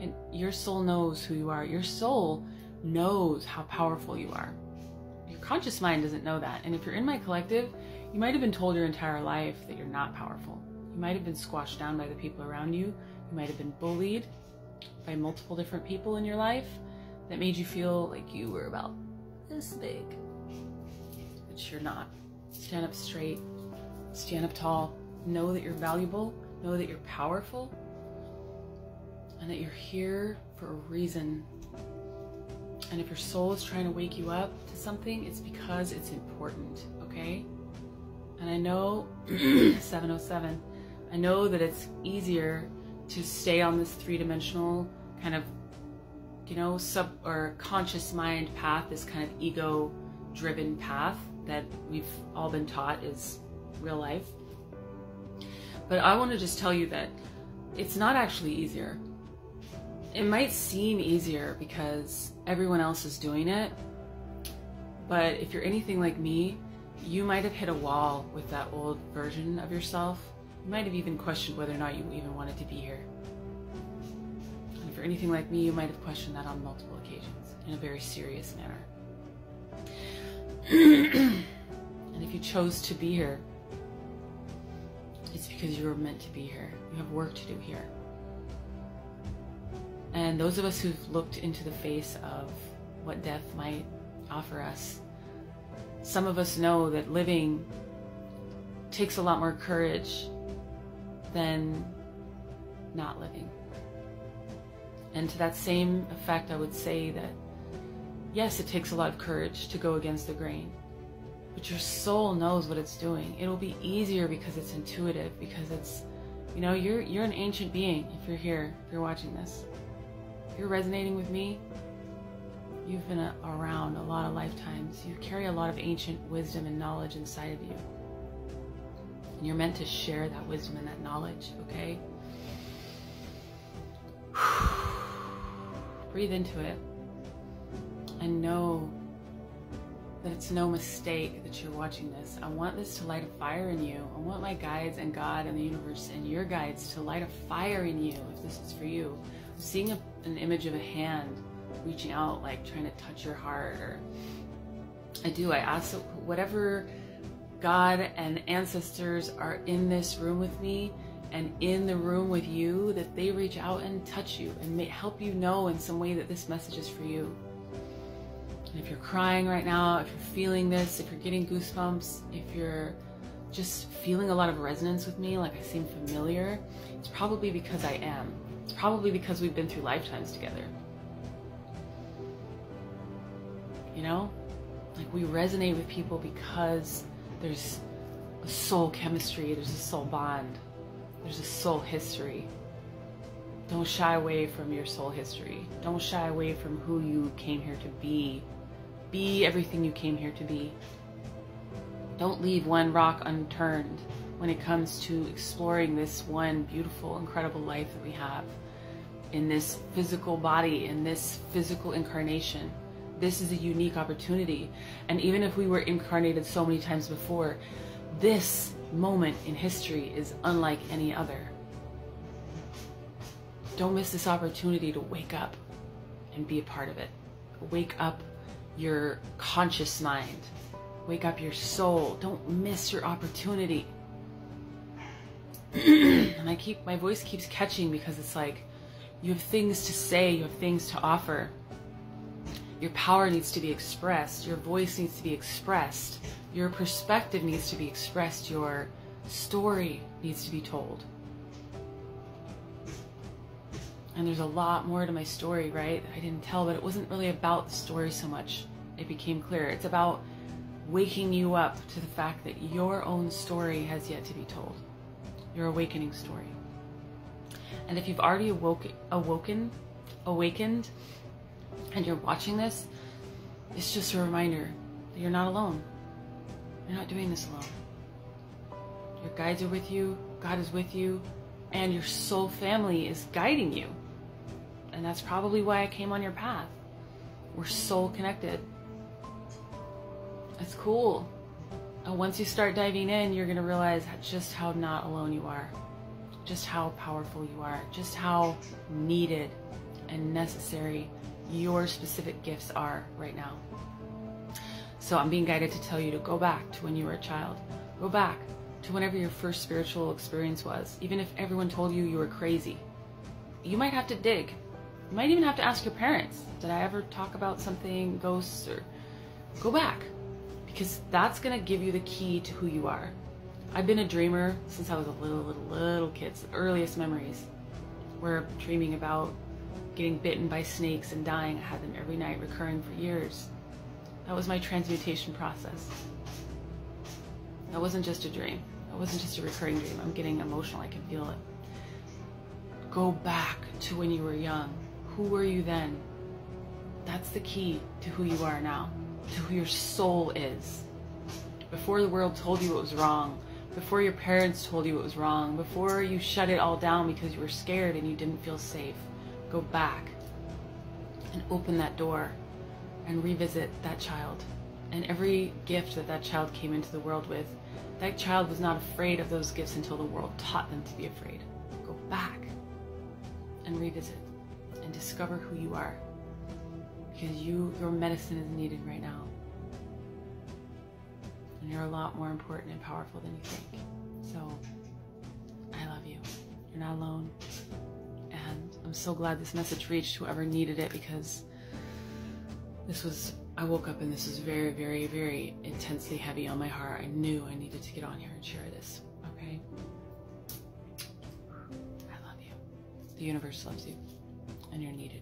And your soul knows who you are. Your soul knows how powerful you are. Your conscious mind doesn't know that. And if you're in my collective, you might have been told your entire life that you're not powerful. You might have been squashed down by the people around you. You might have been bullied by multiple different people in your life that made you feel like you were about this big. But you're not. Stand up straight. Stand up tall. Know that you're valuable. Know that you're powerful. And that you're here for a reason. And if your soul is trying to wake you up to something, it's because it's important, okay? And I know, 707, I know that it's easier to stay on this three-dimensional kind of, you know, conscious mind path, this kind of ego-driven path that we've all been taught is real life. But I want to just tell you that it's not actually easier. It might seem easier because everyone else is doing it, but if you're anything like me, you might have hit a wall with that old version of yourself. You might have even questioned whether or not you even wanted to be here. And if you're anything like me, you might have questioned that on multiple occasions in a very serious manner. And if you chose to be here, it's because you were meant to be here. You have work to do here. And those of us who've looked into the face of what death might offer us, some of us know that living takes a lot more courage than not living. And to that same effect, I would say that, yes, it takes a lot of courage to go against the grain, but your soul knows what it's doing. It'll be easier because it's intuitive, because it's, you know, you're an ancient being if you're here, if you're watching this. If you're resonating with me, you've been around a lot of lifetimes. You carry a lot of ancient wisdom and knowledge inside of you. And you're meant to share that wisdom and that knowledge, okay? Breathe into it and know that it's no mistake that you're watching this. I want this to light a fire in you. I want my guides and God and the universe and your guides to light a fire in you if this is for you. I'm seeing an image of a hand reaching out, like trying to touch your heart, or I ask whatever God and ancestors are in this room with me and in the room with you, that they reach out and touch you and help you know in some way that this message is for you. And if you're crying right now, if you're feeling this, if you're getting goosebumps, if you're just feeling a lot of resonance with me, like I seem familiar, it's probably because I am. It's probably because we've been through lifetimes together. You know? Like we resonate with people because there's a soul chemistry, there's a soul bond, there's a soul history. Don't shy away from your soul history. Don't shy away from who you came here to be. Be everything you came here to be. Don't leave one rock unturned when it comes to exploring this one beautiful, incredible life that we have in this physical body, in this physical incarnation. This is a unique opportunity. And even if we were incarnated so many times before, this moment in history is unlike any other. Don't miss this opportunity to wake up and be a part of it. Wake up your conscious mind. Wake up your soul. Don't miss your opportunity. And my voice keeps catching because it's like, you have things to say, you have things to offer. Your power needs to be expressed. Your voice needs to be expressed. Your perspective needs to be expressed. Your story needs to be told. And there's a lot more to my story, right? I didn't tell, but it wasn't really about the story so much. It became clear. It's about waking you up to the fact that your own story has yet to be told. Your awakening story. And if you've already awakened, and you're watching this, it's just a reminder that you're not alone. You're not doing this alone. Your guides are with you, God is with you, and your soul family is guiding you. And that's probably why I came on your path. We're soul connected. It's cool. And once you start diving in, you're going to realize just how not alone you are. Just how powerful you are. Just how needed and necessary your specific gifts are right now. So I'm being guided to tell you to go back to when you were a child. Go back to whenever your first spiritual experience was. Even if everyone told you were crazy, you might have to dig. You might even have to ask your parents, did I ever talk about something, ghosts, or go back, because that's going to give you the key to who you are. I've been a dreamer since I was a little kid. The earliest memories were dreaming about getting bitten by snakes and dying. I had them every night, recurring for years. That was my transmutation process. That wasn't just a dream. That wasn't just a recurring dream. I'm getting emotional. I can feel it. Go back to when you were young. Who were you then? That's the key to who you are now, to who your soul is. Before the world told you it was wrong, before your parents told you it was wrong, before you shut it all down because you were scared and you didn't feel safe, go back and open that door and revisit that child. And every gift that that child came into the world with, that child was not afraid of those gifts until the world taught them to be afraid. Go back and revisit and discover who you are, because your medicine is needed right now. And you're a lot more important and powerful than you think. So I love you. You're not alone. And I'm so glad this message reached whoever needed it, because I woke up and this was very, very, very intensely heavy on my heart. I knew I needed to get on here and share this. Okay? I love you. The universe loves you. And you're needed.